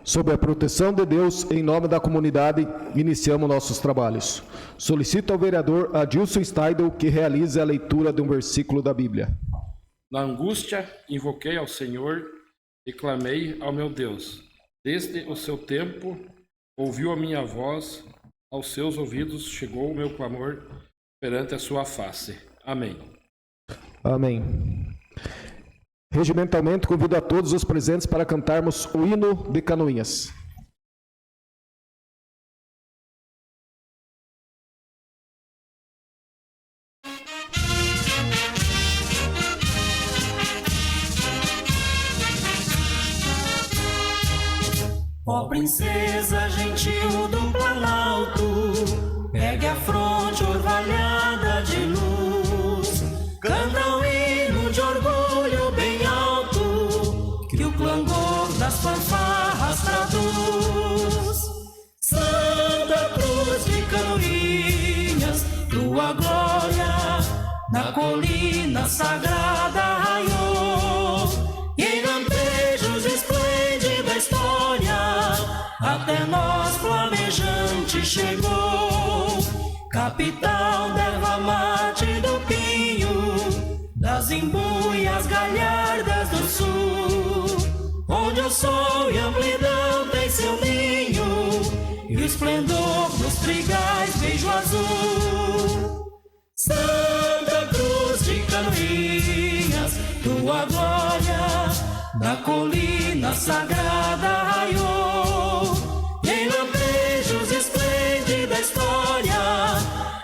Sob a proteção de Deus, em nome da comunidade, iniciamos nossos trabalhos. Solicito ao vereador Adilson Steidel que realize a leitura de um versículo da Bíblia. Na angústia, invoquei ao Senhor e clamei ao meu Deus. Desde o seu tempo, ouviu a minha voz, aos seus ouvidos chegou o meu clamor perante a sua face. Amém. Amém. Regimentalmente, convido a todos os presentes para cantarmos o hino de Canoinhas. Ó princesa gentil do Planalto, pegue a fronte orvalhada de luz, canta um hino de orgulho bem alto, que o clangor das fanfarras traduz. Santa Cruz de Canoinhas, tua glória na colina sagrada raiou, e em lampejos esplende da história até nós flamejante chegou, capital d'erva mate do Pinho, das embuias galhardas do sul, onde o sol e a amplidão tem seu ninho, e o esplendor dos trigais beijo azul. Santa Cruz de Canoinhas, tua glória na colina sagrada raiou, e em lampejos esplende da história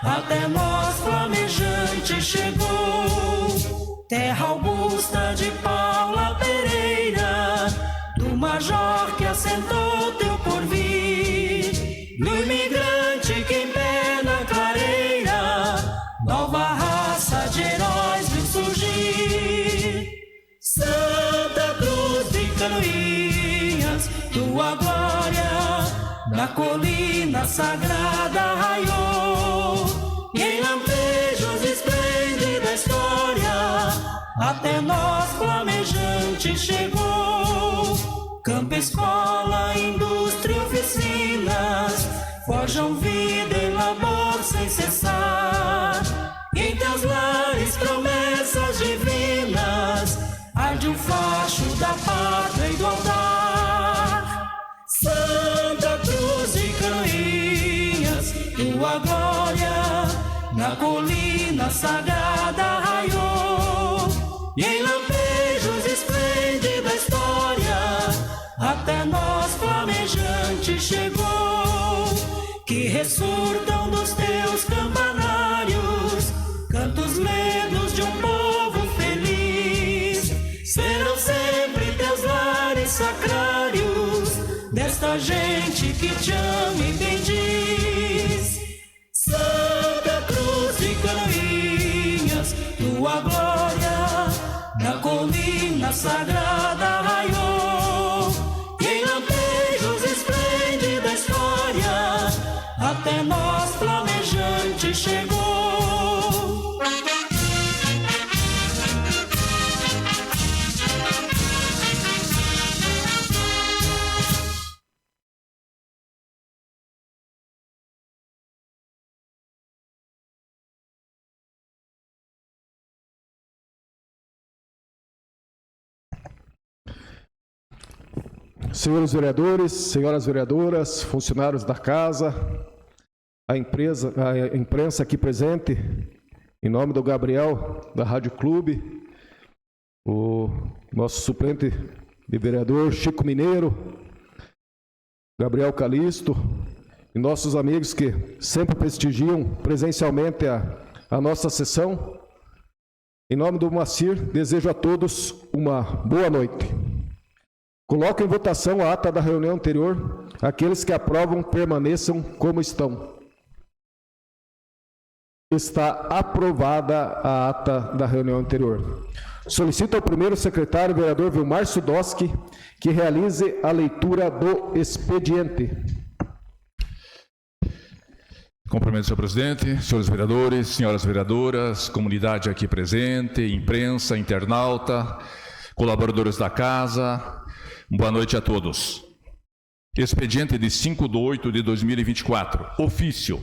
até nós flamejante chegou. Terra augusta de Paula Pereira, do major que assentou teu porvir, do imigrante que em pé na clareira nova raça de heróis viu surgir. Santa Cruz de Canoinhas, tua glória na colina sagrada raiou, e em lampejos esplende da história até nós flamejante chegou. Campo, escola, indústria e oficinas forjam vida e labor sem cessar, e em teus lares promessas divinas arde o facho da pátria e do altar. Santa Cruz de Canoinhas, tua glória na colina sagrada raiou, e em lampejos esplende da história até nós flamejante chegou. Que ressurtam dos teus campanários cantos medos de um povo feliz, serão sempre teus lares sacrários desta gente que te ama e bendiz. Santa Cruz de Canoinhas, tua glória na colina sagrada raiou, e em lampejos esplende da história até nós flamejante chegou. Senhores vereadores, senhoras vereadoras, funcionários da casa, a imprensa aqui presente, em nome do Gabriel, da Rádio Clube, o nosso suplente de vereador Chico Mineiro, Gabriel Calisto, e nossos amigos que sempre prestigiam presencialmente a nossa sessão. Em nome do Moacir, desejo a todos uma boa noite. Coloco em votação a ata da reunião anterior. Aqueles que aprovam, permaneçam como estão. Está aprovada a ata da reunião anterior. Solicito ao primeiro secretário, vereador Vilmar Sudoski, que realize a leitura do expediente. Cumprimento, senhor presidente, senhores vereadores, senhoras vereadoras, comunidade aqui presente, imprensa, internauta, colaboradores da casa. Boa noite a todos. Expediente de 5/8 de 2024. Ofício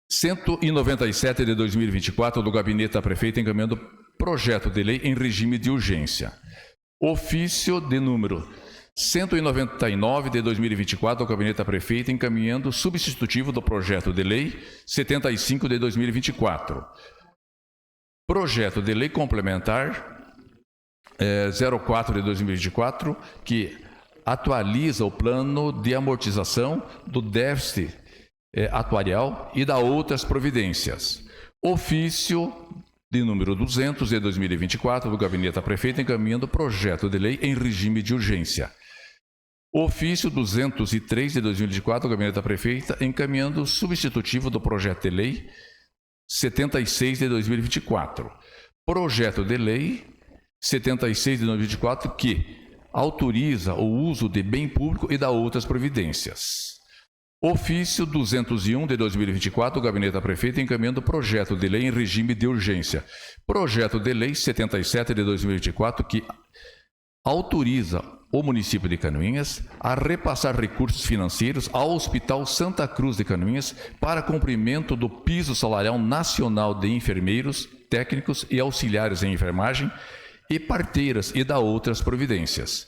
197 de 2024 do Gabinete da Prefeita encaminhando projeto de lei em regime de urgência. Ofício de número 199 de 2024 do Gabinete da Prefeita encaminhando substitutivo do projeto de lei 75 de 2024. Projeto de lei complementar 04 de 2024 que atualiza o plano de amortização do déficit atuarial e da outras providências. Ofício de número 200 de 2024 do Gabinete da Prefeita encaminhando projeto de lei em regime de urgência. Ofício 203 de 2024 do Gabinete da Prefeita encaminhando substitutivo do projeto de lei 76 de 2024. Projeto de lei 76 de 2024 que autoriza o uso de bem público e da outras providências. Ofício 201 de 2024 do Gabinete da Prefeita encaminhando projeto de lei em regime de urgência. Projeto de lei 77 de 2024 que autoriza o município de Canoinhas a repassar recursos financeiros ao Hospital Santa Cruz de Canoinhas para cumprimento do piso salarial nacional de enfermeiros, técnicos e auxiliares em enfermagem e parteiras e da outras providências.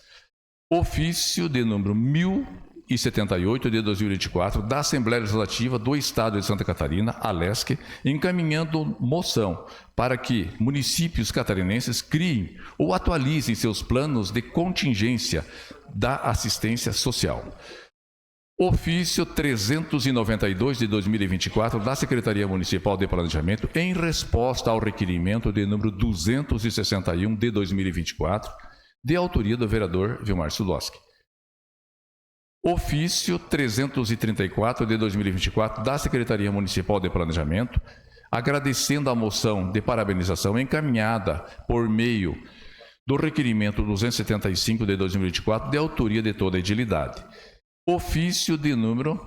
Ofício de número 1078 de 2024 da Assembleia Legislativa do Estado de Santa Catarina, ALESC, encaminhando moção para que municípios catarinenses criem ou atualizem seus planos de contingência da assistência social. Ofício 392 de 2024 da Secretaria Municipal de Planejamento em resposta ao requerimento de número 261 de 2024, de autoria do vereador Vilmar Sudowski. Ofício 334 de 2024 da Secretaria Municipal de Planejamento, agradecendo a moção de parabenização encaminhada por meio do requerimento 275 de 2024, de autoria de toda a edilidade. Ofício de número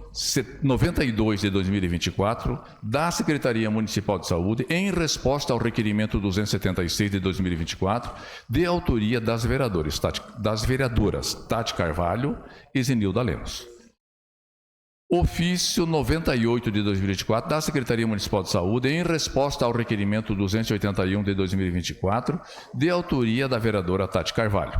92 de 2024 da Secretaria Municipal de Saúde em resposta ao requerimento 276 de 2024 de autoria das vereadoras Tati Carvalho e Zenilda Lemos. Ofício 98 de 2024 da Secretaria Municipal de Saúde em resposta ao requerimento 281 de 2024 de autoria da vereadora Tati Carvalho.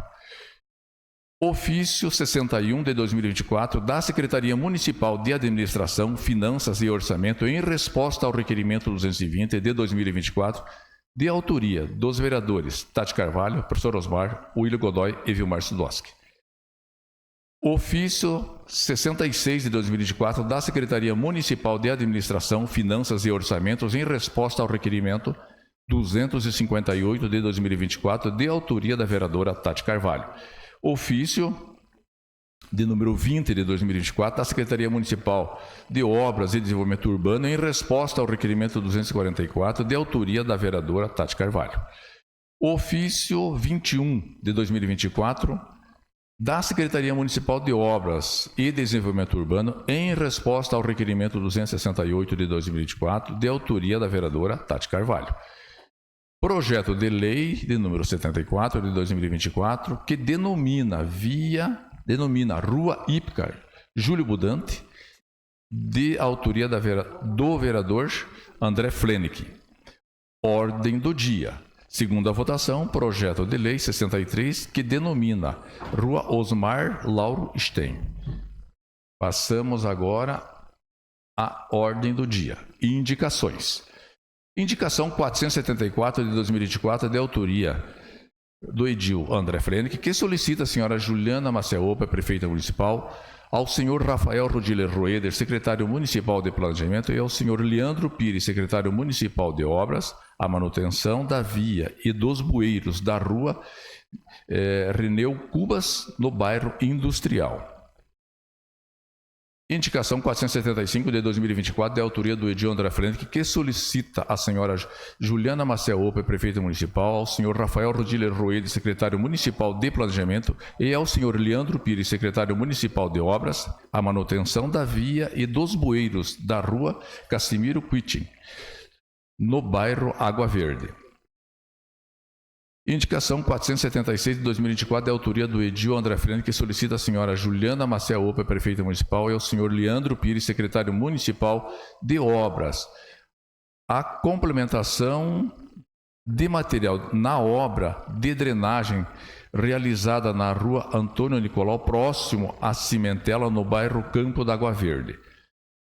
Ofício 61 de 2024 da Secretaria Municipal de Administração, Finanças e Orçamento em resposta ao requerimento 220 de 2024 de autoria dos vereadores Tati Carvalho, professor Osmar, William Godoy e Vilmar Sudowski. Ofício 66 de 2024 da Secretaria Municipal de Administração, Finanças e Orçamentos em resposta ao requerimento 258 de 2024 de autoria da vereadora Tati Carvalho. Ofício de número 20 de 2024 da Secretaria Municipal de Obras e Desenvolvimento Urbano em resposta ao requerimento 244 de autoria da vereadora Tati Carvalho. Ofício 21 de 2024 da Secretaria Municipal de Obras e Desenvolvimento Urbano em resposta ao requerimento 268 de 2024 de autoria da vereadora Tati Carvalho. Projeto de lei de número 74 de 2024, que denomina Rua Ípicar Júlio Budante, de autoria do vereador André Flenick. Ordem do dia. Segunda votação, projeto de lei 63, que denomina Rua Osmar Lauro Stein. Passamos agora à ordem do dia. Indicações. Indicação 474 de 2024, de autoria do edil André Flenick, que solicita a senhora Juliana Macieopa, prefeita municipal, ao senhor Rafael Rodiler Roeder, secretário municipal de Planejamento, e ao senhor Leandro Pires, secretário municipal de Obras, a manutenção da via e dos bueiros da rua Reneu Cubas, no bairro Industrial. Indicação 475 de 2024, de autoria do edil André Flenick, que solicita a senhora Juliana Macieopa, prefeita municipal, ao senhor Rafael Rodiler Roeder, secretário municipal de Planejamento, e ao senhor Leandro Pires, secretário municipal de Obras, a manutenção da via e dos bueiros da rua Casimiro Quitting, no bairro Água Verde. Indicação 476 de 2024, de autoria do Edil André Frene, que solicita a senhora Juliana Maciel Opa, prefeita municipal, e ao senhor Leandro Pires, secretário municipal de obras, a complementação de material na obra de drenagem realizada na rua Antônio Nicolau, próximo à Cimentela, no bairro Campo da Água Verde.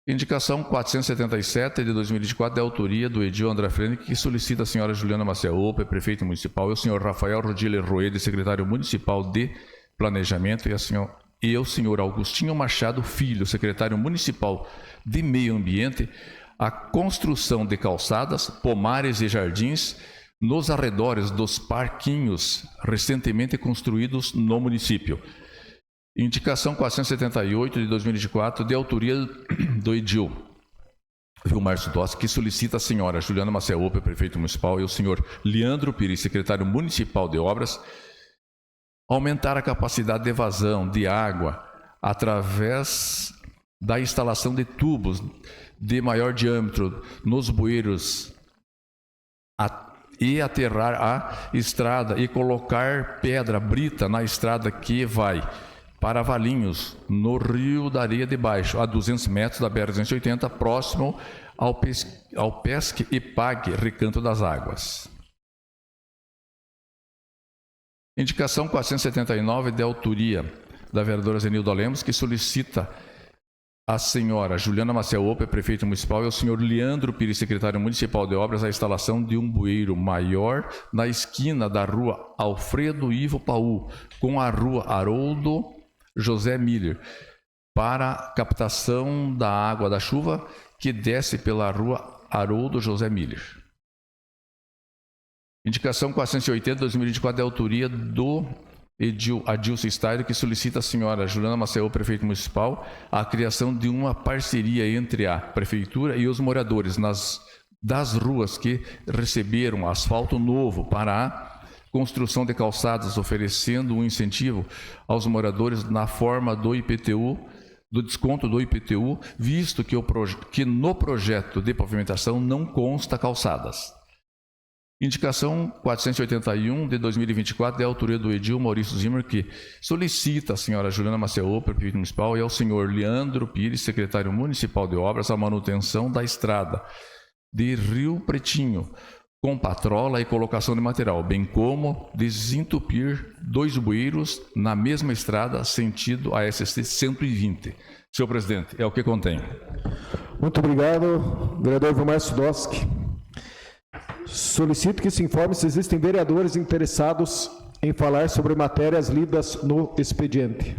Indicação 477 de 2024, de autoria do Edil André Frene, que solicita a senhora Juliana Maciel Opa, prefeito municipal, e o senhor Rafael Rodile Roede, secretário municipal de planejamento, e o senhor Augustinho Machado Filho, secretário municipal de meio ambiente, a construção de calçadas, pomares e jardins nos arredores dos parquinhos recentemente construídos no município. Indicação 478 de 2024, de autoria do Edil Vilmar Sudossi, que solicita a senhora Juliana Maciel Opa, prefeito municipal, e o senhor Leandro Pires, secretário municipal de obras, aumentar a capacidade de evasão de água através da instalação de tubos de maior diâmetro nos bueiros e aterrar a estrada e colocar pedra brita na estrada que vai para Valinhos, no Rio da Areia de Baixo, a 200 metros da BR-280, próximo ao Pesque e Pague, Recanto das Águas. Indicação 479, de autoria da vereadora Zenilda Lemos, que solicita a senhora Juliana Maciel Opa, prefeito municipal, e ao senhor Leandro Pires, secretário municipal de obras, a instalação de um bueiro maior na esquina da rua Alfredo Ivo Paul, com a rua Haroldo José Miller, para captação da água da chuva que desce pela rua Haroldo José Miller. Indicação 480 de 2024, de autoria do Adilson Steiner, que solicita a senhora Juliana Maciel, prefeito municipal, a criação de uma parceria entre a prefeitura e os moradores das ruas que receberam asfalto novo para a construção de calçadas, oferecendo um incentivo aos moradores na forma do IPTU, do desconto do IPTU, visto que no projeto de pavimentação não consta calçadas. Indicação 481 de 2024, de autoria do Edil Maurício Zimmer, que solicita a senhora Juliana Maciel, prefeito municipal, e ao senhor Leandro Pires, secretário municipal de obras, a manutenção da estrada de Rio Pretinho, com patrola e colocação de material, bem como desentupir 2 bueiros na mesma estrada, sentido a SC 120. Senhor presidente, é o que contém. Muito obrigado, vereador Vilmar Sudossi. Solicito que se informe se existem vereadores interessados em falar sobre matérias lidas no expediente.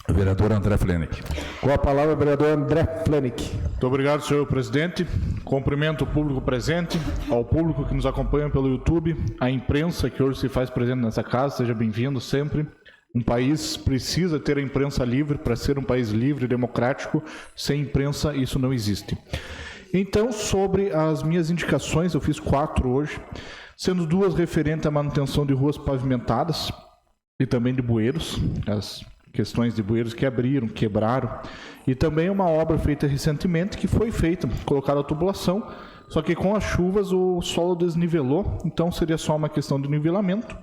Vereador André Flenick. Com a palavra, vereador André Flenick. Muito obrigado, senhor presidente. Cumprimento o público presente, ao público que nos acompanha pelo YouTube, à imprensa que hoje se faz presente nessa casa, seja bem-vindo sempre. Um país precisa ter a imprensa livre para ser um país livre e democrático. Sem imprensa, isso não existe. Então, sobre as minhas indicações, eu fiz 4 hoje, sendo 2 referentes à manutenção de ruas pavimentadas e também de bueiros, as questões de bueiros que abriram, quebraram, e também uma obra feita recentemente, que foi feita, colocada a tubulação, só que com as chuvas o solo desnivelou, então seria só uma questão de nivelamento.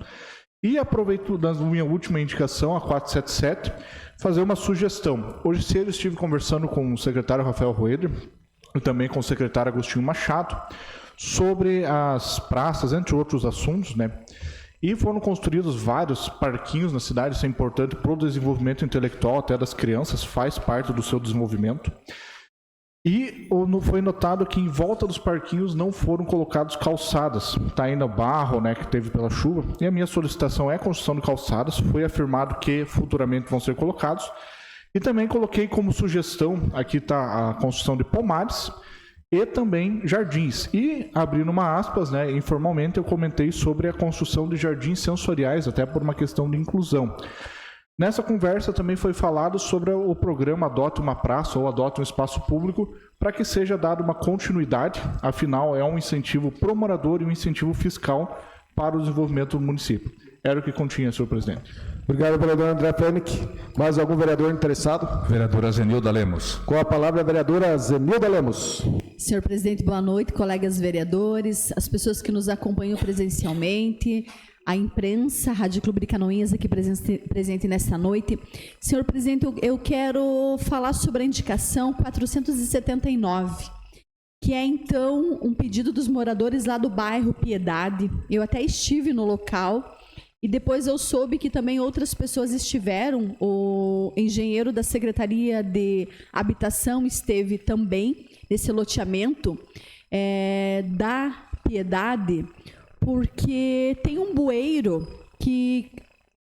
E aproveito da minha última indicação, a 477, fazer uma sugestão. Hoje cedo estive conversando com o secretário Rafael Roeder, e também com o secretário Agostinho Machado, sobre as praças, entre outros assuntos, né? E foram construídos vários parquinhos na cidade, isso é importante para o desenvolvimento intelectual até das crianças, faz parte do seu desenvolvimento. E foi notado que em volta dos parquinhos não foram colocados calçadas, está ainda barro, né, que teve pela chuva, e a minha solicitação é a construção de calçadas, foi afirmado que futuramente vão ser colocados. E também coloquei como sugestão, aqui está a construção de pomares e também jardins. E, abrindo uma aspas, né, informalmente eu comentei sobre a construção de jardins sensoriais, até por uma questão de inclusão. Nessa conversa também foi falado sobre o programa Adote uma Praça ou Adote um Espaço Público, para que seja dada uma continuidade, afinal é um incentivo pro morador e um incentivo fiscal para o desenvolvimento do município. Era o que continha, senhor presidente. Obrigado, vereador André Flenick. Mais algum vereador interessado? Vereadora Zenilda Lemos. Com a palavra, a vereadora Zenilda Lemos. Senhor presidente, boa noite, colegas vereadores, as pessoas que nos acompanham presencialmente, a imprensa, a Rádio Clube de Canoinhas aqui presente nesta noite. Senhor presidente, eu quero falar sobre a indicação 479, que é, então, um pedido dos moradores lá do bairro Piedade. Eu até estive no local e depois eu soube que também outras pessoas estiveram. O engenheiro da Secretaria de Habitação esteve também nesse loteamento da Piedade, porque tem um bueiro que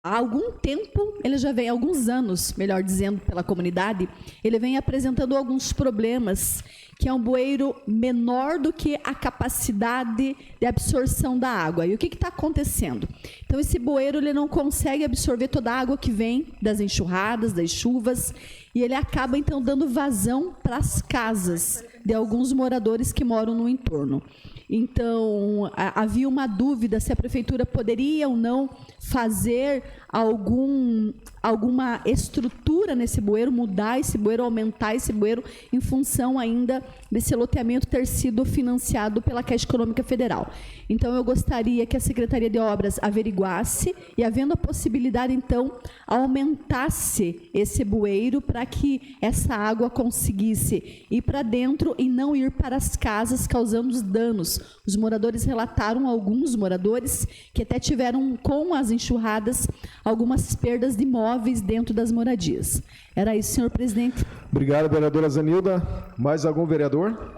há algum tempo, ele já vem, há alguns anos, melhor dizendo, pela comunidade, ele vem apresentando alguns problemas, que é um bueiro menor do que a capacidade de absorção da água. E o que está acontecendo? Então, esse bueiro ele não consegue absorver toda a água que vem das enxurradas, das chuvas, e ele acaba, então, dando vazão para as casas de alguns moradores que moram no entorno. Então, havia uma dúvida se a prefeitura poderia ou não fazer alguma estrutura nesse bueiro, mudar esse bueiro, aumentar esse bueiro, em função ainda desse loteamento ter sido financiado pela Caixa Econômica Federal. Então, eu gostaria que a Secretaria de Obras averiguasse e, havendo a possibilidade, então, aumentasse esse bueiro para que essa água conseguisse ir para dentro e não ir para as casas, causando danos. Os moradores relataram, alguns moradores, que até tiveram, com as enxurradas, algumas perdas de imóveis dentro das moradias. Era isso, senhor presidente. Obrigado, vereadora Zenilda. Mais algum vereador?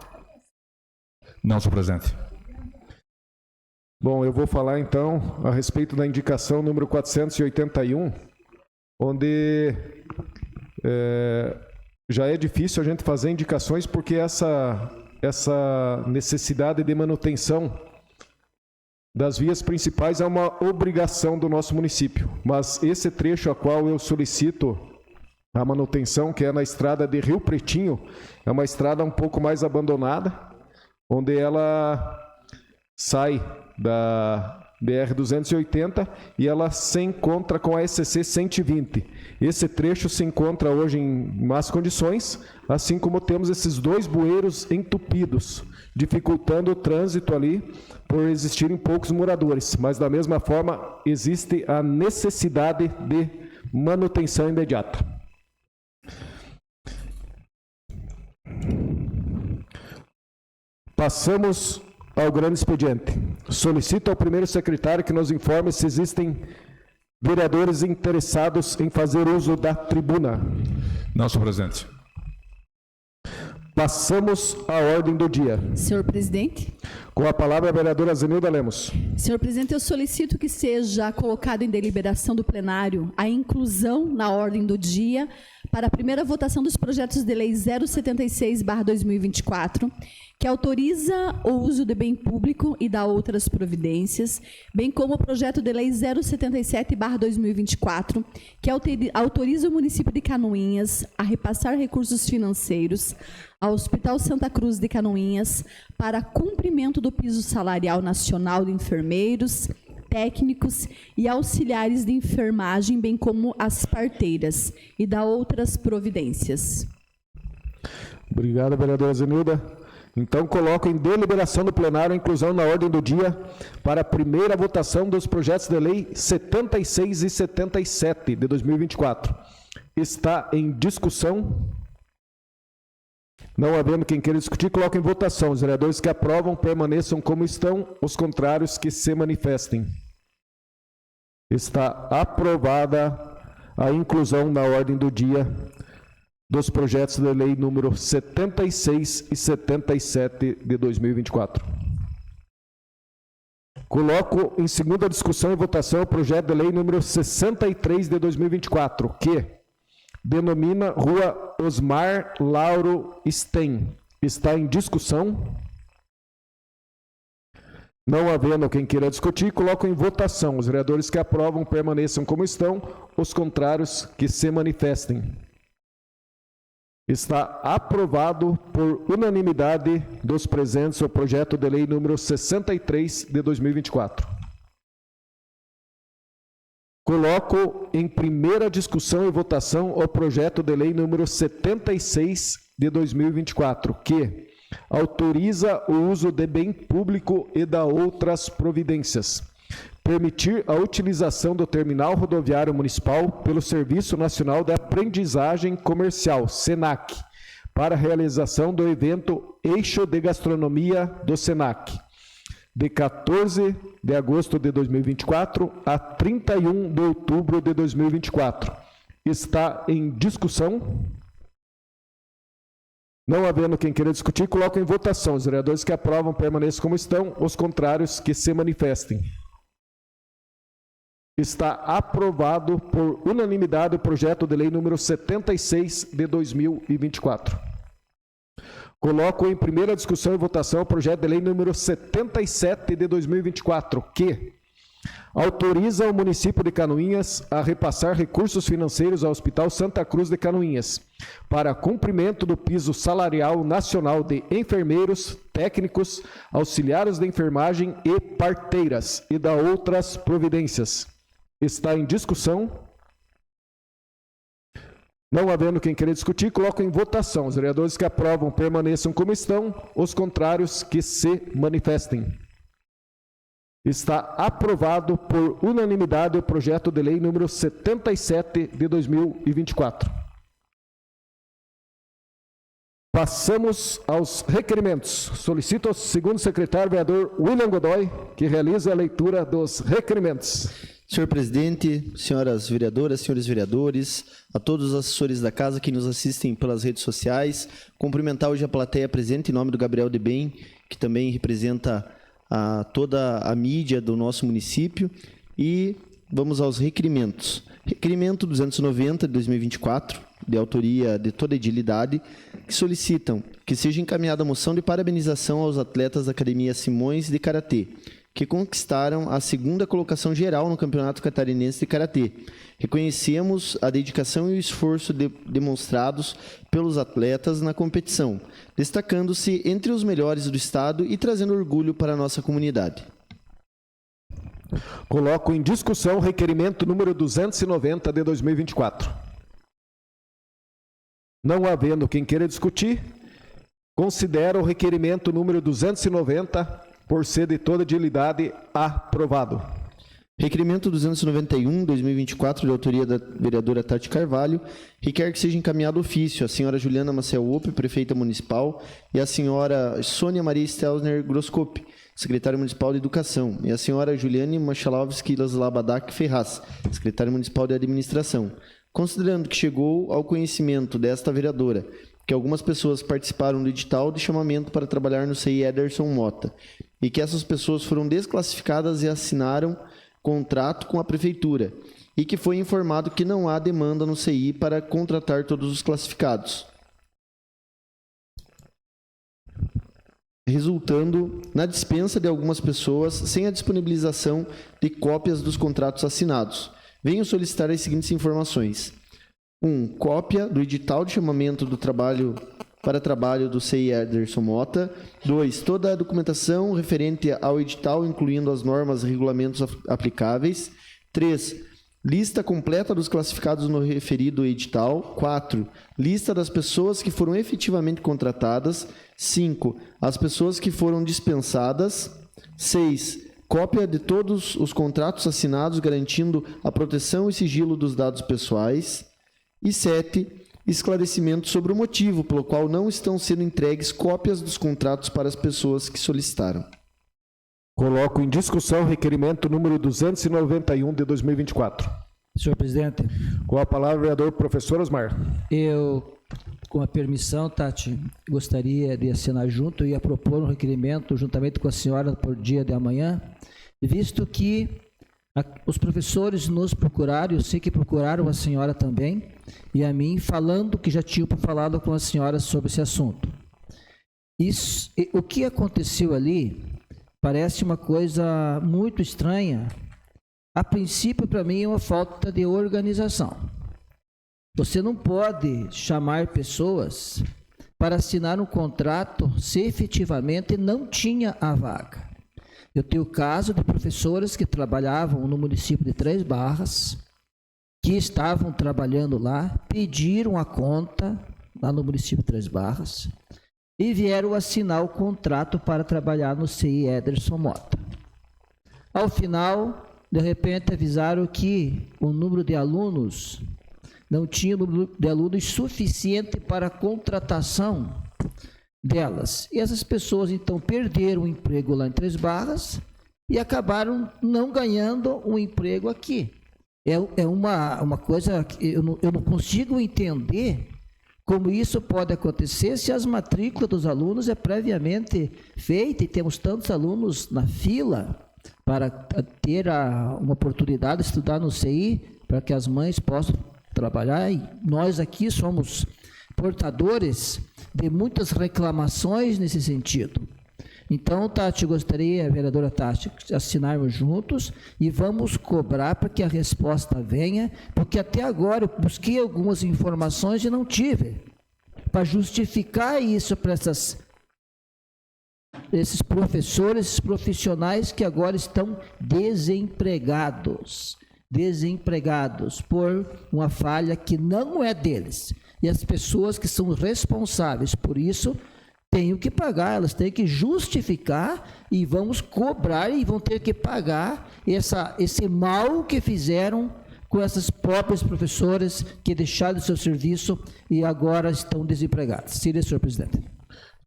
Não, senhor presidente. Bom, eu vou falar então a respeito da indicação número 481, onde já é difícil a gente fazer indicações porque essa necessidade de manutenção das vias principais é uma obrigação do nosso município. Mas esse trecho a qual eu solicito a manutenção, que é na estrada de Rio Pretinho, é uma estrada um pouco mais abandonada, onde ela sai da BR-280 e ela se encontra com a SC 120. Esse trecho se encontra hoje em más condições, assim como temos esses dois bueiros entupidos, dificultando o trânsito ali por existirem poucos moradores. Mas, da mesma forma, existe a necessidade de manutenção imediata. Passamos ao grande expediente. Solicito ao primeiro secretário que nos informe se existem vereadores interessados em fazer uso da tribuna. Não, senhor presidente. Passamos à ordem do dia. Senhor presidente. Com a palavra a vereadora Zenilda Lemos. Senhor presidente, eu solicito que seja colocado em deliberação do plenário a inclusão na ordem do dia para a primeira votação dos projetos de lei 076/2024, que autoriza o uso de bem público e dá outras providências, bem como o projeto de lei 077/2024, que autoriza o município de Canoinhas a repassar recursos financeiros ao Hospital Santa Cruz de Canoinhas para cumprimento do piso salarial nacional de enfermeiros, técnicos e auxiliares de enfermagem, bem como as parteiras, e dá outras providências. Obrigado, vereadora Zenilda. Então, coloco em deliberação do plenário a inclusão na ordem do dia para a primeira votação dos projetos de lei 76 e 77 de 2024. Está em discussão? Não havendo quem queira discutir, coloco em votação. Os vereadores que aprovam permaneçam como estão, os contrários que se manifestem. Está aprovada a inclusão na ordem do dia dos projetos de lei número 76 e 77 de 2024. Coloco em segunda discussão e votação o projeto de lei número 63 de 2024, que denomina Rua Osmar Lauro Sten. Está em discussão? Não havendo quem queira discutir, coloco em votação. Os vereadores que aprovam permaneçam como estão, os contrários que se manifestem. Está aprovado por unanimidade dos presentes o projeto de lei número 63 de 2024. Coloco em primeira discussão e votação o projeto de lei número 76 de 2024, que autoriza o uso de bem público e dá outras providências. permitir a utilização do terminal rodoviário municipal pelo Serviço Nacional de Aprendizagem Comercial, SENAC, para a realização do evento Eixo de Gastronomia do SENAC, de 14 de agosto de 2024 a 31 de outubro de 2024. Está em discussão? Não havendo quem queira discutir, coloco em votação. Os vereadores que aprovam permaneçam como estão, os contrários que se manifestem. Está aprovado por unanimidade o projeto de lei número 76 de 2024. Coloco em primeira discussão e votação o projeto de lei número 77 de 2024, que autoriza o município de Canoinhas a repassar recursos financeiros ao Hospital Santa Cruz de Canoinhas para cumprimento do piso salarial nacional de enfermeiros, técnicos, auxiliares de enfermagem e parteiras e da outras providências. Está em discussão? Não havendo quem queira discutir, coloco em votação. Os vereadores que aprovam permaneçam como estão, os contrários que se manifestem. Está aprovado por unanimidade o projeto de lei número 77 de 2024. Passamos aos requerimentos. Solicito ao segundo secretário, vereador William Godoy, que realize a leitura dos requerimentos. Senhor presidente, senhoras vereadoras, senhores vereadores, a todos os assessores da casa que nos assistem pelas redes sociais, cumprimentar hoje a plateia presente em nome do Gabriel de Bem, que também representa toda a mídia do nosso município, e vamos aos requerimentos. Requerimento 290 de 2024, de autoria de toda a edilidade, que solicitam que seja encaminhada a moção de parabenização aos atletas da Academia Simões de Karatê, que conquistaram a segunda colocação geral no Campeonato Catarinense de Karatê. Reconhecemos a dedicação e o esforço demonstrados pelos atletas na competição, destacando-se entre os melhores do estado e trazendo orgulho para a nossa comunidade. Coloco em discussão o requerimento número 290 de 2024. Não havendo quem queira discutir, considero o requerimento número 290 por ser de toda edilidade aprovado. Requerimento 291, 2024, de autoria da vereadora Tati Carvalho, requer que seja encaminhado ofício a senhora Juliana Maciel Ope, prefeita municipal, e a senhora Sônia Maria Stelzner Groscope, secretária municipal de Educação, e a senhora Juliane Machalovski Laslabadak Ferraz, secretária municipal de Administração. Considerando que chegou ao conhecimento desta vereadora que algumas pessoas participaram do edital de chamamento para trabalhar no CI Ederson Mota, e que essas pessoas foram desclassificadas e assinaram contrato com a prefeitura, e que foi informado que não há demanda no CI para contratar todos os classificados, resultando na dispensa de algumas pessoas sem a disponibilização de cópias dos contratos assinados. Venho solicitar as seguintes informações. 1. Cópia do edital de chamamento do trabalho para trabalho do CI Ederson Mota. 2. Toda a documentação referente ao edital, incluindo as normas e regulamentos aplicáveis. 3. Lista completa dos classificados no referido edital. 4. Lista das pessoas que foram efetivamente contratadas. 5. As pessoas que foram dispensadas. 6. Cópia de todos os contratos assinados, garantindo a proteção e sigilo dos dados pessoais. E 7. Esclarecimento sobre o motivo pelo qual não estão sendo entregues cópias dos contratos para as pessoas que solicitaram. Coloco em discussão o requerimento número 291 de 2024. Senhor presidente. Com a palavra, o vereador professor Osmar. Eu, com a permissão, Tati, gostaria de assinar junto e ia propor um requerimento juntamente com a senhora por dia de amanhã, visto que os professores nos procuraram, eu sei que procuraram a senhora também, e a mim, falando que já tinham falado com a senhora sobre esse assunto. O que aconteceu ali parece uma coisa muito estranha. A princípio, para mim, é uma falta de organização. Você não pode chamar pessoas para assinar um contrato se efetivamente não tinha a vaga. Eu tenho o caso de professores que trabalhavam no município de Três Barras, que estavam trabalhando lá, pediram a conta lá no município de Três Barras e vieram assinar o contrato para trabalhar no CI Ederson Mota. Ao final, de repente avisaram que o número de alunos não tinha número de alunos suficiente para a contratação delas. E essas pessoas, então, perderam o emprego lá em Três Barras e acabaram não ganhando um emprego aqui. É uma coisa que eu não consigo entender como isso pode acontecer se as matrículas dos alunos é previamente feita e temos tantos alunos na fila para ter uma oportunidade de estudar no CI, para que as mães possam trabalhar. E nós aqui somos portadores de muitas reclamações nesse sentido. Então, Tati, gostaria, vereadora Tati, assinarmos juntos e vamos cobrar para que a resposta venha, porque até agora eu busquei algumas informações e não tive, para justificar isso para esses professores, esses profissionais que agora estão desempregados por uma falha que não é deles. E as pessoas que são responsáveis por isso têm que pagar, elas têm que justificar e vamos cobrar e vão ter que pagar esse mal que fizeram com essas próprias professoras que deixaram o seu serviço e agora estão desempregadas. Seria, senhor presidente.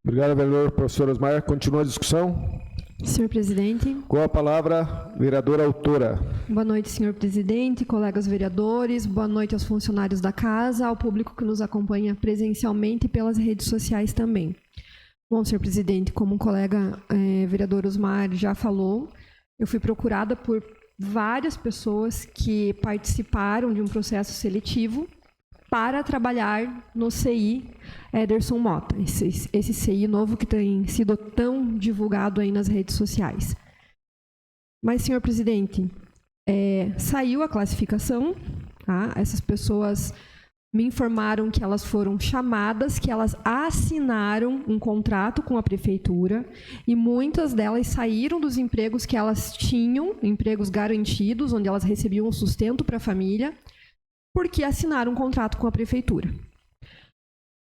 Obrigado, vereador professor Osmar. Continua a discussão. Senhor presidente. Com a palavra, vereadora autora. Boa noite, senhor presidente, colegas vereadores, boa noite aos funcionários da casa, ao público que nos acompanha presencialmente e pelas redes sociais também. Bom, senhor presidente, como o colega vereador Osmar já falou, eu fui procurada por várias pessoas que participaram de um processo seletivo para trabalhar no CI Ederson Mota, esse CI novo que tem sido tão divulgado aí nas redes sociais. Mas, senhor presidente, saiu a classificação, tá? Essas pessoas me informaram que elas foram chamadas, que elas assinaram um contrato com a prefeitura e muitas delas saíram dos empregos que elas tinham, empregos garantidos, onde elas recebiam o sustento para a família, porque assinaram um contrato com a prefeitura.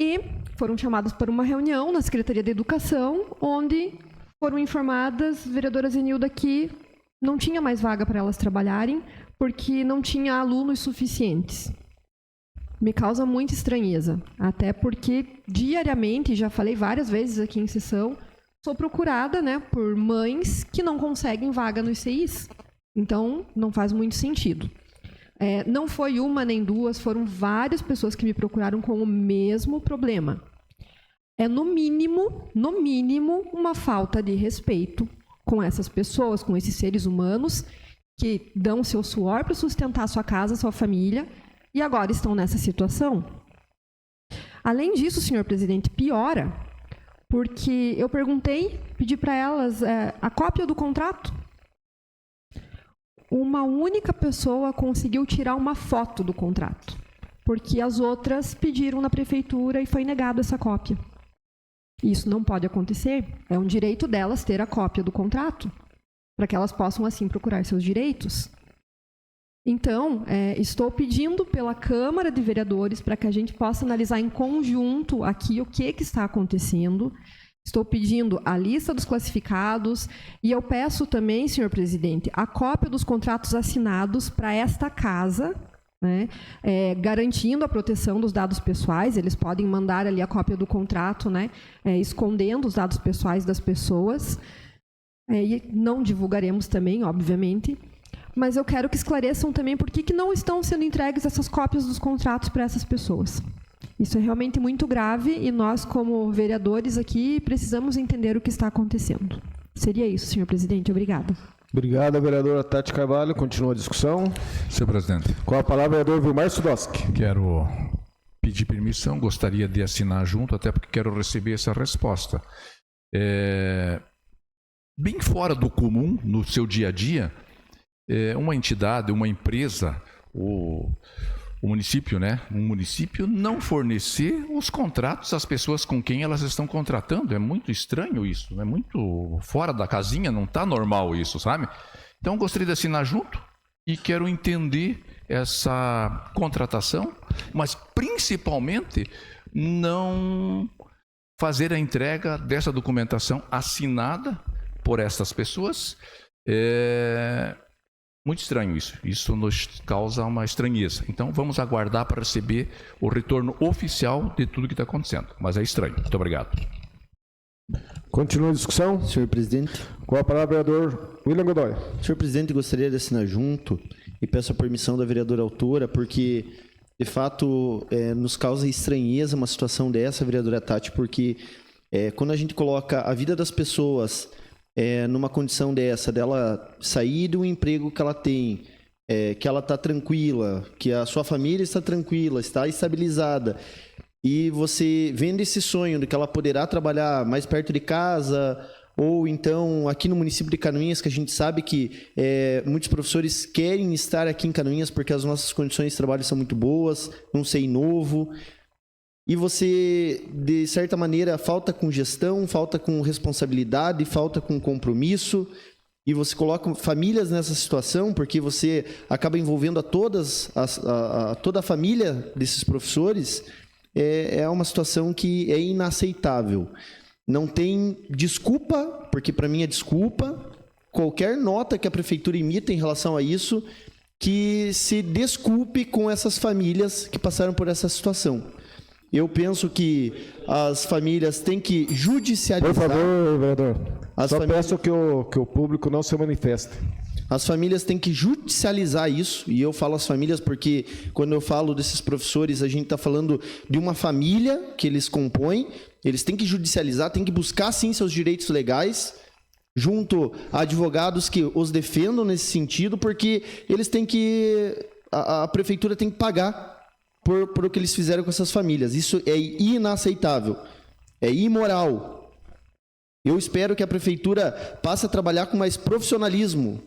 E foram chamadas para uma reunião na Secretaria de Educação, onde foram informadas, vereadora Zenilda, que não tinha mais vaga para elas trabalharem, porque não tinha alunos suficientes. Me causa muita estranheza, até porque diariamente, já falei várias vezes aqui em sessão, sou procurada, por mães que não conseguem vaga nos CIs. Então, não faz muito sentido. Não foi uma nem duas, foram várias pessoas que me procuraram com o mesmo problema. No mínimo, uma falta de respeito com essas pessoas, com esses seres humanos que dão seu suor para sustentar a sua casa, a sua família, e agora estão nessa situação. Além disso, senhor presidente, piora, porque eu pedi para elas a cópia do contrato. Uma única pessoa conseguiu tirar uma foto do contrato, porque as outras pediram na prefeitura e foi negada essa cópia. Isso não pode acontecer. É um direito delas ter a cópia do contrato, para que elas possam, assim, procurar seus direitos. Então, estou pedindo pela Câmara de Vereadores para que a gente possa analisar em conjunto aqui o que está acontecendo. Estou pedindo a lista dos classificados e eu peço também, senhor presidente, a cópia dos contratos assinados para esta casa, garantindo a proteção dos dados pessoais. Eles podem mandar ali a cópia do contrato, escondendo os dados pessoais das pessoas. E não divulgaremos também, obviamente. Mas eu quero que esclareçam também por que não estão sendo entregues essas cópias dos contratos para essas pessoas. Isso é realmente muito grave e nós, como vereadores aqui, precisamos entender o que está acontecendo. Seria isso, senhor presidente. Obrigada. Obrigado, vereadora Tati Carvalho. Continua a discussão. Senhor presidente. Com a palavra, vereador Vilmar Sudoski. Quero pedir permissão, gostaria de assinar junto, até porque quero receber essa resposta. Bem fora do comum, no seu dia a dia, uma entidade, uma empresa, o município, um município não fornecer os contratos às pessoas com quem elas estão contratando. É muito estranho isso, é muito fora da casinha, não está normal isso, sabe? Então, gostaria de assinar junto e quero entender essa contratação, mas principalmente não fazer a entrega dessa documentação assinada por essas pessoas, Muito estranho isso. Isso nos causa uma estranheza. Então, vamos aguardar para receber o retorno oficial de tudo que está acontecendo. Mas é estranho. Muito obrigado. Continua a discussão. Senhor presidente. Com a palavra, vereador William Godoy. Senhor presidente, gostaria de assinar junto e peço a permissão da vereadora autora, porque, de fato, nos causa estranheza uma situação dessa, vereadora Tati, porque quando a gente coloca a vida das pessoas numa condição dessa, dela sair do emprego que ela tem, que ela está tranquila, que a sua família está tranquila, está estabilizada, e você vendo esse sonho de que ela poderá trabalhar mais perto de casa, ou então aqui no município de Canoinhas, que a gente sabe que muitos professores querem estar aqui em Canoinhas porque as nossas condições de trabalho são muito boas, não sei novo, e você, de certa maneira, falta com gestão, falta com responsabilidade, falta com compromisso, e você coloca famílias nessa situação porque você acaba envolvendo a toda a família desses professores. É uma situação que é inaceitável. Não tem desculpa, porque para mim é desculpa, qualquer nota que a prefeitura emita em relação a isso, que se desculpe com essas famílias que passaram por essa situação. Eu penso que as famílias têm que judicializar... Por favor, vereador. Peço que o público não se manifeste. As famílias têm que judicializar isso, e eu falo as famílias porque quando eu falo desses professores, a gente está falando de uma família que eles compõem, eles têm que judicializar, têm que buscar sim seus direitos legais, junto a advogados que os defendam nesse sentido, porque eles têm que... A prefeitura tem que pagar por o que eles fizeram com essas famílias. Isso é inaceitável, é imoral. Eu espero que a prefeitura passe a trabalhar com mais profissionalismo,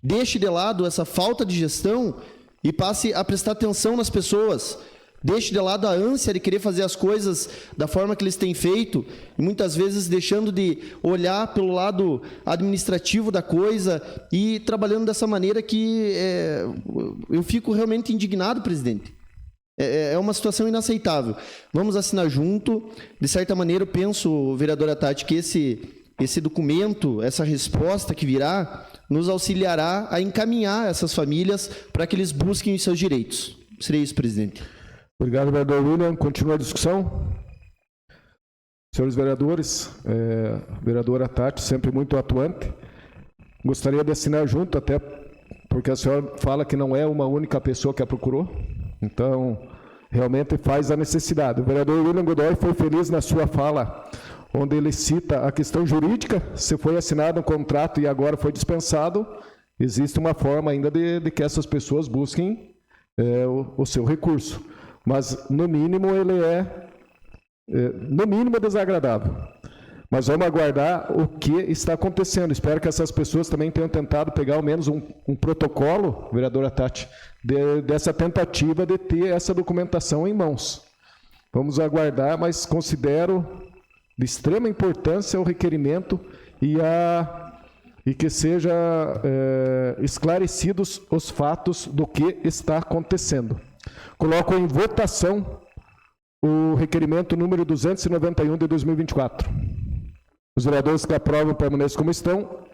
deixe de lado essa falta de gestão e passe a prestar atenção nas pessoas. Deixe de lado a ânsia de querer fazer as coisas da forma que eles têm feito, e muitas vezes deixando de olhar pelo lado administrativo da coisa e trabalhando dessa maneira que eu fico realmente indignado, presidente. É uma situação inaceitável. Vamos assinar junto. De certa maneira, eu penso, vereadora Tati, que esse documento, essa resposta que virá, nos auxiliará a encaminhar essas famílias para que eles busquem os seus direitos. Seria isso, presidente. Obrigado, vereador William. Continua a discussão. Senhores vereadores, vereadora Tati, sempre muito atuante. Gostaria de assinar junto, até porque a senhora fala que não é uma única pessoa que a procurou. Então, realmente faz a necessidade. O vereador William Godoy foi feliz na sua fala, onde ele cita a questão jurídica. Se foi assinado um contrato e agora foi dispensado, existe uma forma ainda de que essas pessoas busquem o seu recurso. Mas, no mínimo, ele no mínimo desagradável. Mas vamos aguardar o que está acontecendo. Espero que essas pessoas também tenham tentado pegar ao menos um protocolo, vereadora Tati, dessa tentativa de ter essa documentação em mãos. Vamos aguardar, mas considero de extrema importância o requerimento e que seja esclarecidos os fatos do que está acontecendo. Coloco em votação o requerimento número 291 de 2024. Os vereadores que aprovam permaneçam como estão.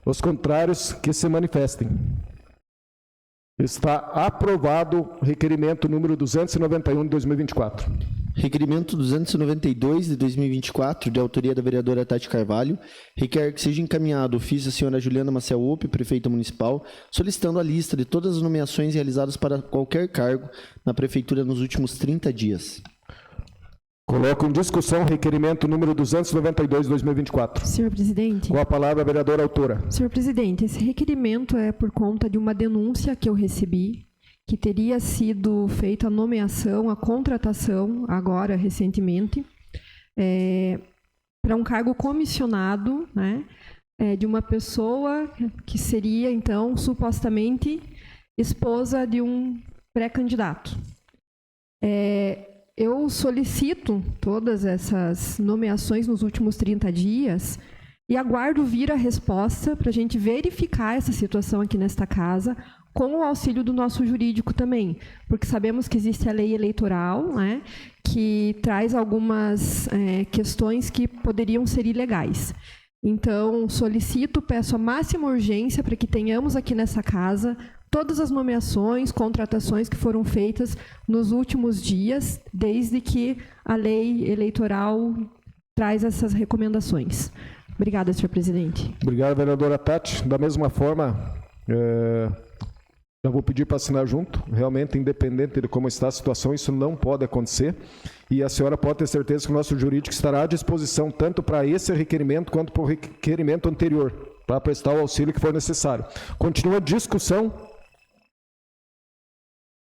Os contrários que se manifestem. Está aprovado o requerimento número 291 de 2024. Requerimento 292 de 2024, de autoria da vereadora Tati Carvalho, requer que seja encaminhado ofício à senhora Juliana Maciel Ope, prefeita municipal, solicitando a lista de todas as nomeações realizadas para qualquer cargo na prefeitura nos últimos 30 dias. Coloco em discussão o requerimento número 292 de 2024. Senhor presidente. Com a palavra a vereadora autora. Senhor presidente, esse requerimento é por conta de uma denúncia que eu recebi, que teria sido feita a nomeação, a contratação, agora, recentemente, para um cargo comissionado, né, de uma pessoa que seria, então, supostamente esposa de um pré-candidato. Eu solicito todas essas nomeações nos últimos 30 dias e aguardo vir a resposta para a gente verificar essa situação aqui nesta casa, com o auxílio do nosso jurídico também, porque sabemos que existe a lei eleitoral, né, que traz algumas questões que poderiam ser ilegais. Então, solicito, peço a máxima urgência para que tenhamos aqui nessa casa todas as nomeações, contratações que foram feitas nos últimos dias, desde que a lei eleitoral traz essas recomendações. Obrigada, senhor presidente. Obrigado, vereadora Tati. Da mesma forma, eu vou pedir para assinar junto. Realmente, independente de como está a situação, isso não pode acontecer. E a senhora pode ter certeza que o nosso jurídico estará à disposição tanto para esse requerimento quanto para o requerimento anterior, para prestar o auxílio que for necessário. Continua a discussão.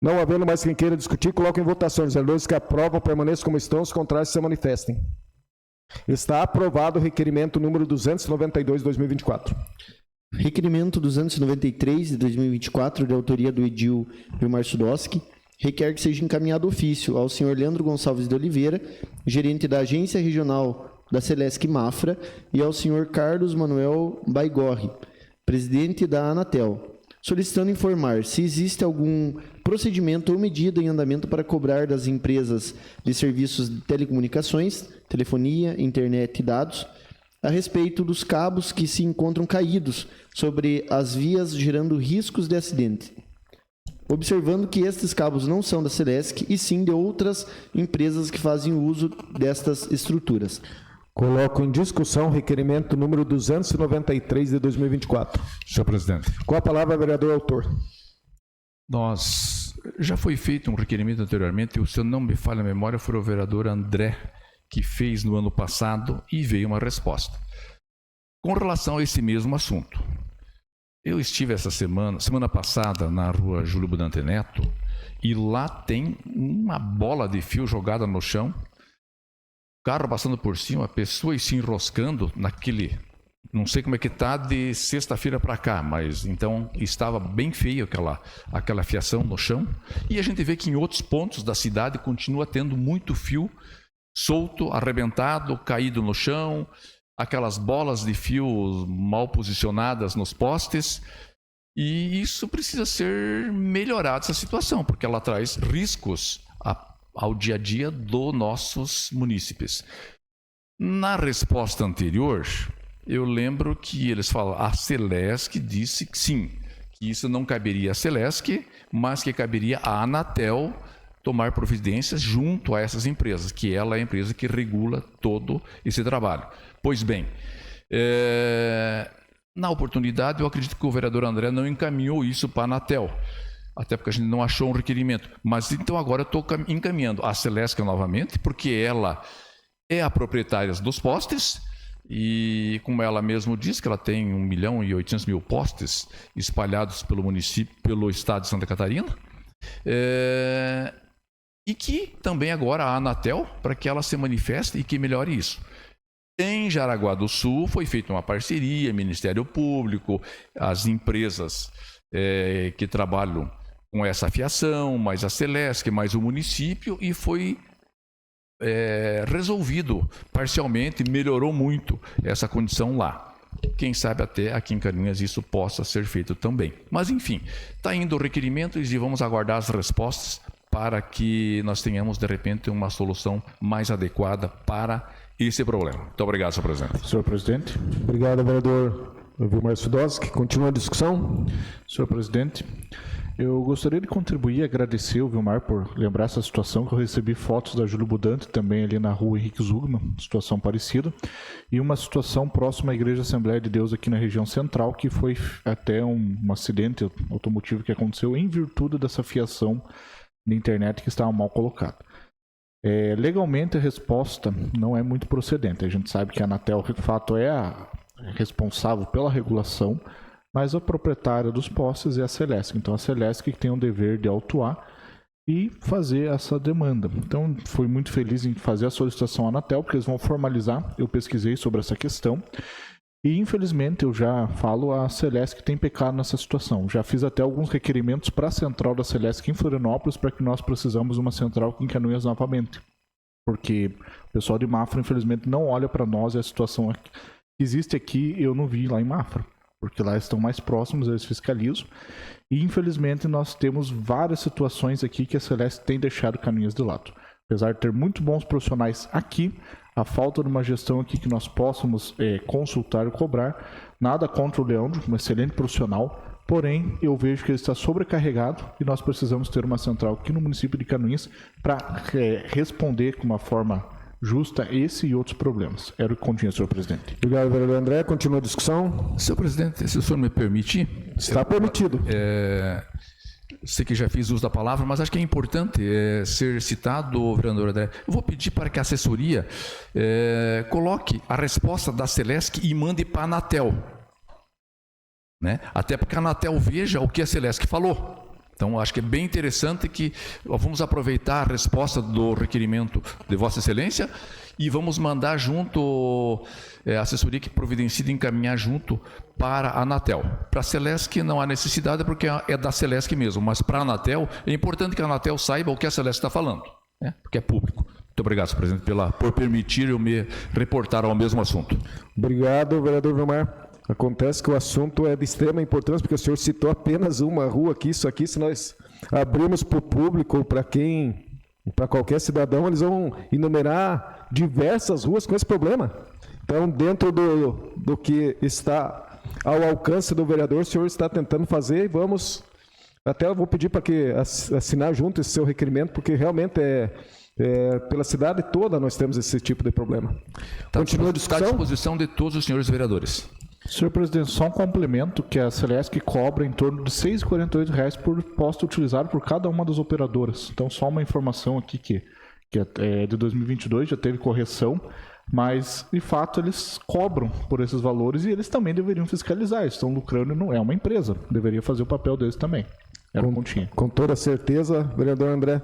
Não havendo mais quem queira discutir, coloco em votação. Os vereadores que aprovam permaneçam como estão, os contrários se manifestem. Está aprovado o requerimento número 292 de 2024. Requerimento 293 de 2024, de autoria do edil Vilmar Sudoski, requer que seja encaminhado ofício ao senhor Leandro Gonçalves de Oliveira, gerente da Agência Regional da Celesc Mafra, e ao senhor Carlos Manuel Baigorre, presidente da Anatel, solicitando informar se existe algum procedimento ou medida em andamento para cobrar das empresas de serviços de telecomunicações, telefonia, internet e dados, a respeito dos cabos que se encontram caídos sobre as vias, gerando riscos de acidente. Observando que estes cabos não são da Celesc, e sim de outras empresas que fazem uso destas estruturas. Coloco em discussão o requerimento número 293 de 2024. Senhor presidente. Com a palavra, vereador autor. Já foi feito um requerimento anteriormente, e se eu não me falha a memória, foi o vereador André que fez no ano passado e veio uma resposta. Com relação a esse mesmo assunto, eu estive essa semana passada, na rua Júlio Budante Neto, e lá tem uma bola de fio jogada no chão, carro passando por cima, pessoas se enroscando naquele, não sei como é que está de sexta-feira para cá, mas então estava bem feio aquela fiação no chão, e a gente vê que em outros pontos da cidade continua tendo muito fio solto, arrebentado, caído no chão, aquelas bolas de fio mal posicionadas nos postes, e isso precisa ser melhorado, essa situação, porque ela traz riscos ao dia a dia dos nossos munícipes. Na resposta anterior, eu lembro que eles falam, a Celesc disse que sim, que isso não caberia à Celesc, mas que caberia à Anatel tomar providências junto a essas empresas, que ela é a empresa que regula todo esse trabalho. Pois bem, na oportunidade, eu acredito que o vereador André não encaminhou isso para a Anatel, até porque a gente não achou um requerimento. Mas então agora eu estou encaminhando a Celesc novamente, porque ela é a proprietária dos postes, e como ela mesmo diz, que ela tem 1.800.000 postes espalhados pelo município, pelo estado de Santa Catarina, e que também agora a Anatel, para que ela se manifeste e que melhore isso. Em Jaraguá do Sul foi feita uma parceria, Ministério Público, as empresas que trabalham com essa fiação, mais a Celesc, mais o município, e foi resolvido parcialmente, melhorou muito essa condição lá. Quem sabe até aqui em Canoinhas isso possa ser feito também. Mas enfim, está indo o requerimento e vamos aguardar as respostas para que nós tenhamos, de repente, uma solução mais adequada para esse problema. Muito obrigado, senhor presidente. Senhor presidente. Obrigado, vereador Vilmar Sudoski. Continua a discussão. Senhor presidente, eu gostaria de contribuir e agradecer o Vilmar por lembrar essa situação, que eu recebi fotos da Júlio Budante, também ali na rua Henrique Zugman, situação parecida, e uma situação próxima à Igreja Assembleia de Deus aqui na região central, que foi até um acidente automotivo que aconteceu em virtude dessa fiação de internet que estava mal colocada. Legalmente a resposta não é muito procedente. A gente sabe que a Anatel, de fato, é a responsável pela regulação, mas a proprietária dos postes é a Celesc. Então a Celesc que tem o dever de autuar e fazer essa demanda. Então fui muito feliz em fazer a solicitação à Anatel, porque eles vão formalizar. Eu pesquisei sobre essa questão e infelizmente eu já falo, a Celesc tem pecado nessa situação. Já fiz até alguns requerimentos para a central da Celesc em Florianópolis, para que nós precisamos de uma central aqui em Canoinhas novamente, porque o pessoal de Mafra infelizmente não olha para nós, e a situação que existe aqui eu não vi lá em Mafra, porque lá estão mais próximos, eles fiscalizam, e infelizmente nós temos várias situações aqui que a Celesc tem deixado Canoinhas de lado. Apesar de ter muito bons profissionais aqui, a falta de uma gestão aqui que nós possamos consultar e cobrar, nada contra o Leandro, um excelente profissional, porém eu vejo que ele está sobrecarregado e nós precisamos ter uma central aqui no município de Canoinhas para responder com uma forma justa esse e outros problemas. Era o que continha, senhor presidente. Obrigado, vereador André. Continua a discussão. Senhor presidente, se o senhor me permitir... Está permitido. Sei que já fiz uso da palavra, mas acho que é importante ser citado, vereador André. Eu vou pedir para que a assessoria coloque a resposta da Celesc e mande para a Anatel. Né? Até porque a Anatel veja o que a Celesc falou. Então, acho que é bem interessante que vamos aproveitar a resposta do requerimento de Vossa Excelência e vamos mandar junto a assessoria que providencia encaminhar junto para a Anatel. Para a Celesc não há necessidade porque é da Celesc mesmo, mas para a Anatel é importante que a Anatel saiba o que a Celesc está falando, né? Porque é público. Muito obrigado, senhor presidente, por permitir eu me reportar ao mesmo assunto. Obrigado, vereador Vilmar. Acontece que o assunto é de extrema importância, porque o senhor citou apenas uma rua aqui. Isso aqui, se nós abrimos para o público, para qualquer cidadão, eles vão enumerar diversas ruas com esse problema. Então, dentro do que está ao alcance do vereador, o senhor está tentando fazer e vamos... Até eu vou pedir para que assinar junto esse seu requerimento, porque realmente pela cidade toda nós temos esse tipo de problema. Continua a discussão. Está à disposição de todos os senhores vereadores. Senhor presidente, só um complemento que a Celesc cobra em torno de R$ 6,48 por posto utilizado por cada uma das operadoras. Então, só uma informação aqui que é de 2022, já teve correção, mas, de fato, eles cobram por esses valores e eles também deveriam fiscalizar. Eles estão lucrando e não é uma empresa. Deveria fazer o papel deles também. Era um pontinho. Com toda certeza, vereador André.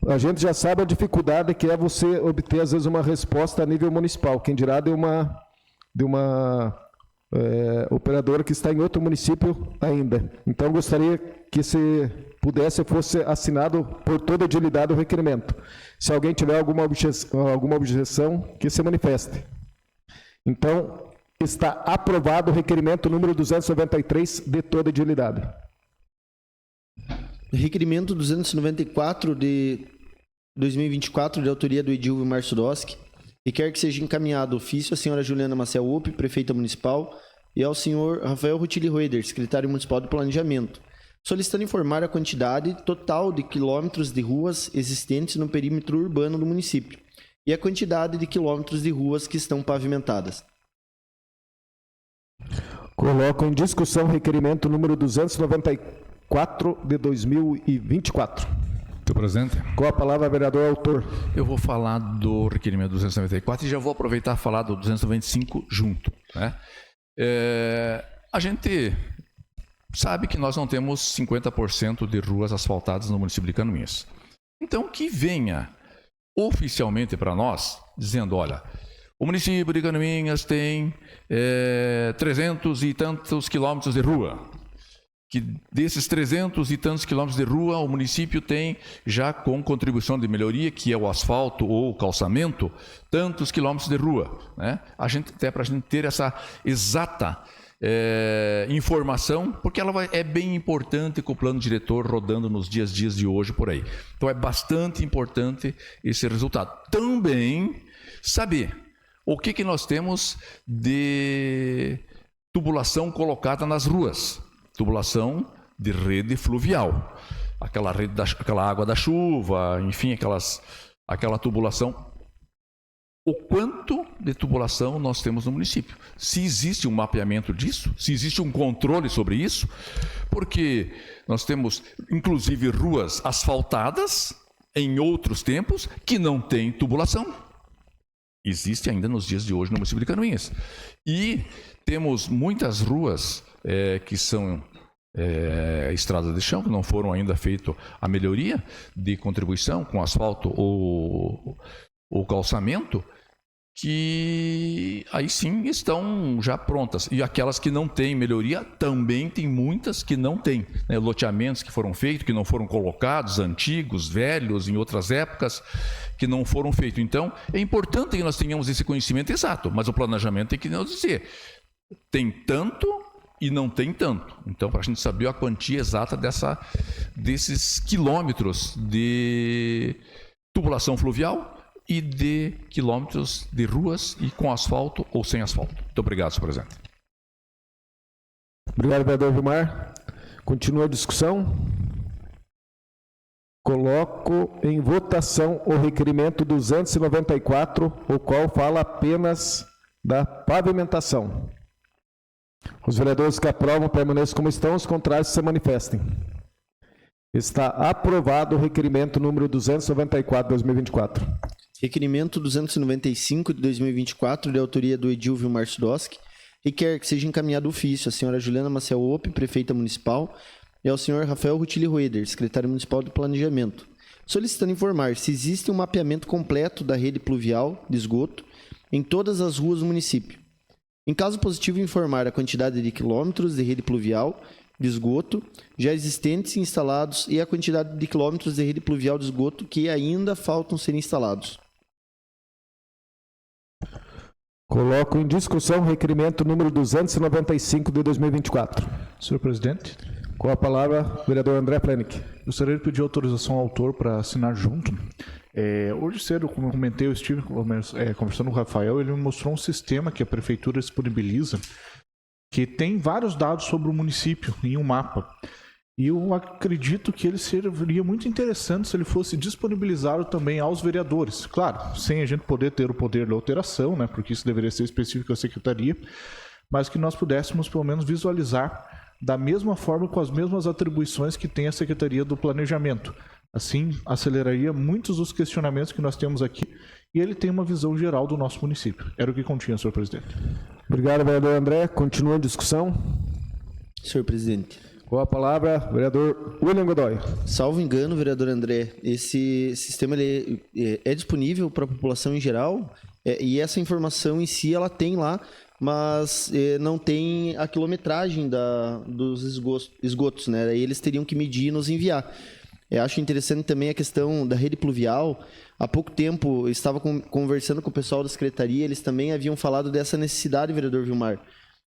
A gente já sabe a dificuldade que é você obter, às vezes, uma resposta a nível municipal. Quem dirá de uma operadora que está em outro município ainda. Então, gostaria que, se pudesse, fosse assinado por toda a agilidade o requerimento. Se alguém tiver alguma objeção, que se manifeste. Então, está aprovado o requerimento número 293 de toda a agilidade. Requerimento 294 de 2024, de autoria do Edil Vilmar Sudoski, e quer que seja encaminhado ofício à senhora Juliana Maciel Upi, prefeita municipal, e ao senhor Rafael Rutili Roeder, secretário municipal de planejamento, solicitando informar a quantidade total de quilômetros de ruas existentes no perímetro urbano do município e a quantidade de quilômetros de ruas que estão pavimentadas. Coloco em discussão o requerimento número 294 de 2024. Senhor presidente. Com a palavra, vereador autor. Eu vou falar do requerimento 294 e já vou aproveitar e falar do 295 junto. Né? A gente sabe que nós não temos 50% de ruas asfaltadas no município de Canoinhas. Então, que venha oficialmente para nós, dizendo, olha, o município de Canoinhas tem 300 e tantos quilômetros de rua. Que desses 300 e tantos quilômetros de rua, o município tem, já com contribuição de melhoria, que é o asfalto ou o calçamento, tantos quilômetros de rua. Né? Até para a gente ter essa exata informação, porque ela é bem importante com o plano diretor rodando nos dias de hoje por aí. Então é bastante importante esse resultado. Também saber o que nós temos de tubulação colocada nas ruas. Tubulação de rede fluvial, aquela água da chuva, enfim, aquela tubulação. O quanto de tubulação nós temos no município? Se existe um mapeamento disso, se existe um controle sobre isso, porque nós temos, inclusive, ruas asfaltadas em outros tempos que não têm tubulação. Existe ainda nos dias de hoje no município de Canoinhas. E temos muitas ruas que são estradas de chão, que não foram ainda feito a melhoria de contribuição com asfalto ou calçamento, que aí sim estão já prontas. E aquelas que não têm melhoria, também tem muitas que não têm. Né? Loteamentos que foram feitos, que não foram colocados, antigos, velhos, em outras épocas, que não foram feitos. Então, é importante que nós tenhamos esse conhecimento exato, mas o planejamento tem que nos dizer, tem tanto e não tem tanto. Então, para a gente saber a quantia exata desses quilômetros de tubulação fluvial e de quilômetros de ruas e com asfalto ou sem asfalto. Muito obrigado, senhor presidente. Obrigado, vereador Vilmar. Continua a discussão. Coloco em votação o requerimento 294, o qual fala apenas da pavimentação. Os vereadores que aprovam permaneçam como estão, os contrários se manifestem. Está aprovado o requerimento número 294 de 2024. Requerimento 295 de 2024, de autoria do Edil Vilmar Sudoski, requer que seja encaminhado ofício à senhora Juliana Maciel Ope, prefeita municipal, e ao senhor Rafael Rutili Roeder, secretário municipal de planejamento, solicitando informar se existe um mapeamento completo da rede pluvial de esgoto em todas as ruas do município. Em caso positivo, informar a quantidade de quilômetros de rede pluvial de esgoto já existentes e instalados e a quantidade de quilômetros de rede pluvial de esgoto que ainda faltam ser instalados. Coloco em discussão o requerimento número 295 de 2024. Senhor presidente, Com a palavra, o vereador André Plenick. gostaria de pedir autorização ao autor para assinar junto. Hoje cedo, como eu comentei, eu estive conversando com o Rafael, ele me mostrou um sistema que a prefeitura disponibiliza, que tem vários dados sobre o município em um mapa. E eu acredito que ele seria muito interessante se ele fosse disponibilizado também aos vereadores. Claro, sem a gente poder ter o poder da alteração, né, porque isso deveria ser específico à secretaria, mas que nós pudéssemos pelo menos visualizar da mesma forma, com as mesmas atribuições que tem a Secretaria do Planejamento. Assim, aceleraria muitos dos questionamentos que nós temos aqui e ele tem uma visão geral do nosso município. Era o que continha, senhor presidente. Obrigado, vereador André. Continua a discussão. Senhor presidente. Com a palavra, vereador William Godoy. Salvo engano, vereador André, esse sistema ele é disponível para a população em geral e essa informação em si ela tem lá, mas não tem a quilometragem dos esgotos, né? Aí eles teriam que medir e nos enviar. Acho interessante também a questão da rede pluvial. Há pouco tempo eu estava conversando com o pessoal da secretaria, eles também haviam falado dessa necessidade, vereador Vilmar,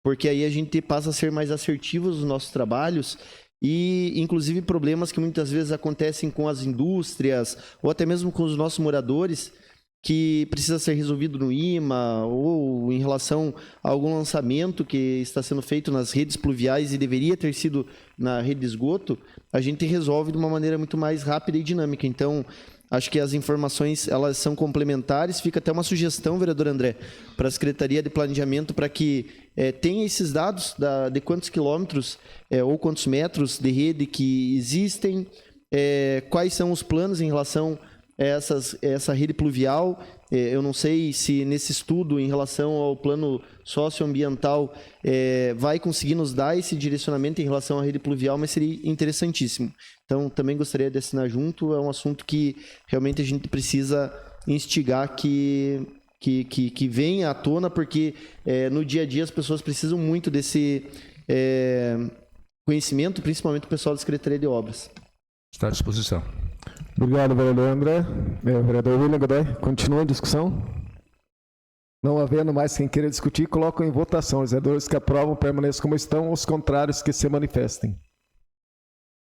porque aí a gente passa a ser mais assertivos nos nossos trabalhos e, inclusive, problemas que muitas vezes acontecem com as indústrias ou até mesmo com os nossos moradores, que precisa ser resolvido no IMA ou em relação a algum lançamento que está sendo feito nas redes pluviais e deveria ter sido na rede de esgoto, a gente resolve de uma maneira muito mais rápida e dinâmica. Então, acho que as informações elas são complementares. Fica até uma sugestão, vereador André, para a Secretaria de Planejamento para que tenha esses dados de quantos quilômetros ou quantos metros de rede que existem, quais são os planos em relação essa rede pluvial. Eu não sei se nesse estudo em relação ao plano socioambiental vai conseguir nos dar esse direcionamento em relação à rede pluvial, mas seria interessantíssimo. Então, também gostaria de assinar junto. É um assunto que realmente a gente precisa instigar que venha à tona, porque no dia a dia as pessoas precisam muito desse conhecimento, principalmente o pessoal da Secretaria de Obras. Está à disposição. Obrigado, vereador André. Vereador William Godoy, continua a discussão. Não havendo mais quem queira discutir, coloco em votação. Os vereadores que aprovam permaneçam como estão, os contrários que se manifestem.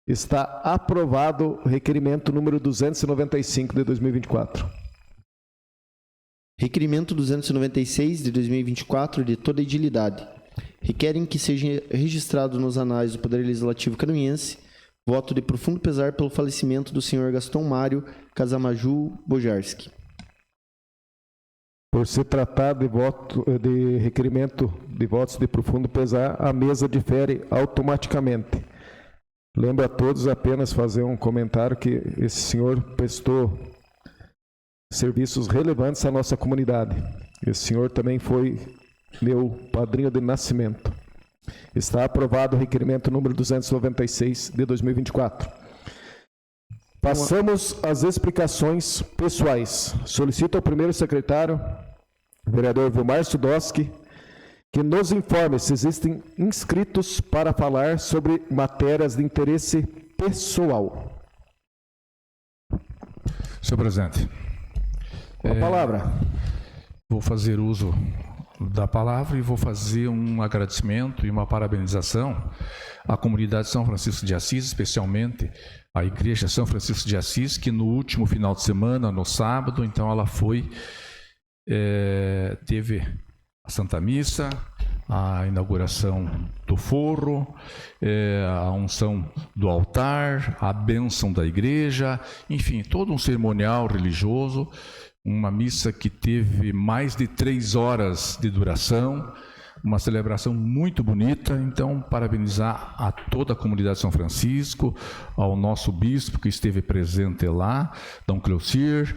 Está aprovado o requerimento número 295 de 2024. Requerimento 296 de 2024 de toda edilidade. Requerem que seja registrado nos anais do Poder Legislativo Canoinhense voto de profundo pesar pelo falecimento do senhor Gaston Mário Casamaju Bojarski. Por se tratar de requerimento de votos de profundo pesar, a mesa difere automaticamente. Lembro a todos apenas fazer um comentário que esse senhor prestou serviços relevantes à nossa comunidade. Esse senhor também foi meu padrinho de nascimento. Está aprovado o requerimento número 296 de 2024. Passamos às explicações pessoais. Solicito ao primeiro secretário, vereador Vilmar Sudoski, que nos informe se existem inscritos para falar sobre matérias de interesse pessoal. Senhor presidente, Com a palavra. vou fazer uso da palavra e vou fazer um agradecimento e uma parabenização à comunidade de São Francisco de Assis, especialmente à Igreja São Francisco de Assis, que no último final de semana, no sábado, então ela teve a Santa Missa, a inauguração do forro, a unção do altar, a bênção da igreja, enfim, todo um cerimonial religioso, uma missa que teve mais de 3 horas de duração, uma celebração muito bonita. Então, parabenizar a toda a comunidade de São Francisco, ao nosso bispo que esteve presente lá, Dom Cleocir,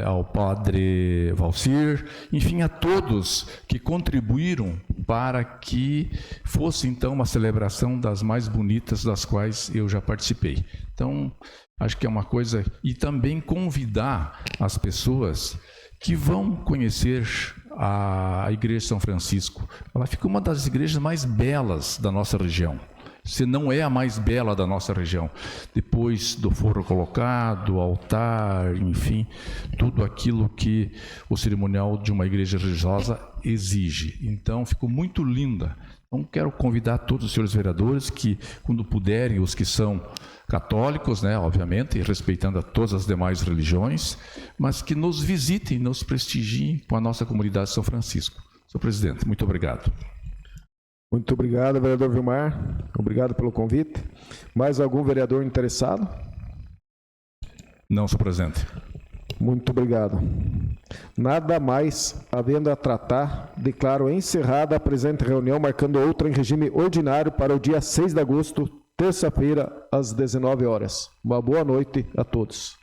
ao padre Valcir, enfim, a todos que contribuíram para que fosse então uma celebração das mais bonitas das quais eu já participei. Então, acho que é uma coisa, e também convidar as pessoas que vão conhecer a Igreja de São Francisco. Ela fica uma das igrejas mais belas da nossa região. Se não é a mais bela da nossa região, depois do forro colocado, altar, enfim, tudo aquilo que o cerimonial de uma igreja religiosa exige. Então, ficou muito linda. Então, quero convidar todos os senhores vereadores que, quando puderem, os que são católicos, né, obviamente, respeitando a todas as demais religiões, mas que nos visitem, nos prestigiem com a nossa comunidade de São Francisco. Senhor presidente, muito obrigado. Muito obrigado, vereador Vilmar. Obrigado pelo convite. Mais algum vereador interessado? Não, senhor presidente. Muito obrigado. Nada mais havendo a tratar, declaro encerrada a presente reunião, marcando outra em regime ordinário para o dia 6 de agosto, terça-feira, às 19 horas. Uma boa noite a todos.